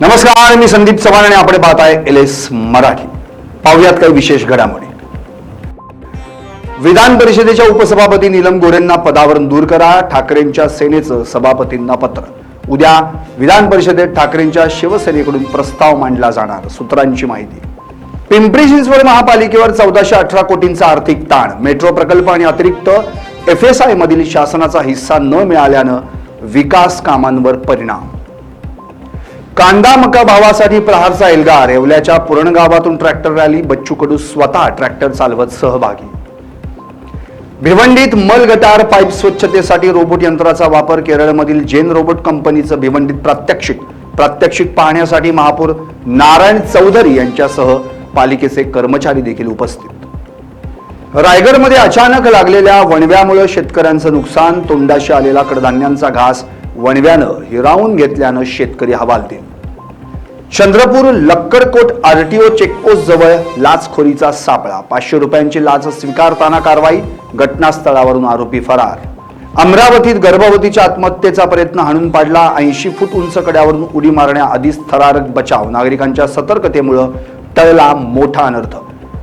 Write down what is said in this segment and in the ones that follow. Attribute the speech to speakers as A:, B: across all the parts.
A: नमस्कार, मी संदीप चव्हाण आणि आपण पाहताय LS मराठी. पाहुयात काही विशेष घडामोडी. विधान परिषदेच्या उपसभापती नीलम गोऱ्हेंना पदावरून दूर करा, ठाकरेंच्या सेनेचं सभापतींना पत्र. उद्या विधान परिषदेत ठाकरेंच्या शिवसेनेकडून प्रस्ताव मांडला जाणार, सूत्रांची माहिती. पिंपरी चिंचवड महापालिकेवर 1418 कोटींचा आर्थिक ताण. मेट्रो प्रकल्प आणि अतिरिक्त FSI मधील शासनाचा हिस्सा न मिळाल्यानं विकास कामांवर परिणाम. कांदा मका भावासाठी प्रहारचा एल्गार. येवल्याच्या पुरण गावातून ट्रॅक्टर रॅली. बच्चू कडू स्वतः ट्रॅक्टर चालवत सहभागी. भिवंडीत मल गटार पाईप स्वच्छतेसाठी रोबोट यंत्राचा वापर. केरळमधील जेन रोबोट कंपनीचं भिवंडीत प्रात्यक्षिक पाहण्यासाठी महापौर नारायण चौधरी यांच्यासह पालिकेचे कर्मचारी देखील उपस्थित. रायगडमध्ये अचानक लागलेल्या वणव्यामुळे शेतकऱ्यांचं नुकसान. तोंडाशी आलेला कडधान्यांचा घास वणव्यानं हिरावून घेतल्यानं शेतकरी हवालदिल. चंद्रपूर लक्कडकोट RTO चेकपोस्ट जवळ लाचखोरीचा सापळा. 500 रुपयांची लाच स्वीकारताना कारवाई. घटनास्थळावरून आरोपी फरार. अमरावतीत गर्भवतीच्या आत्महत्येचा प्रयत्न हाणून पाडला. 80 फूट उंच कड्यावरून उडी मारण्याआधीच थरारक बचाव. नागरिकांच्या सतर्कतेमुळे टळला मोठा अनर्थ.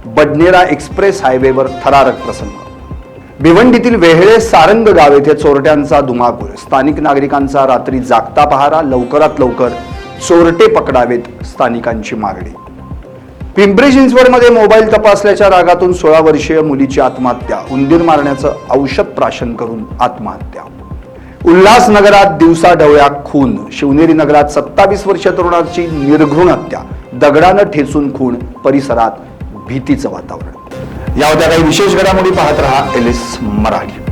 A: बडनेरा एक्सप्रेस हायवेवर थरारक प्रसंग. भिवंडीतील वेहळे सारंग गाव येथे चोरट्यांचा धुमाकूळ. स्थानिक नागरिकांचा रात्री जागता पहारा. लवकरात लवकर चोरटे पकडावेत, स्थानिकांची मागणी. पिंपरी चिंचवडमध्ये मोबाईल तपासल्याच्या रागातून 16 वर्षीय मुलीची आत्महत्या. उंदीर मारण्याचं औषध प्राशन करून आत्महत्या. उल्हासनगरात दिवसाढवळ्या खून. शिवनेरी नगरात 27 वर्षीय तरुणाची निर्घृण हत्या. दगडानं ठेचून खून. परिसरात भीतीचं वातावरण. या होत्या काही विशेष घडामोडी. पाहत रहा LS मराठी.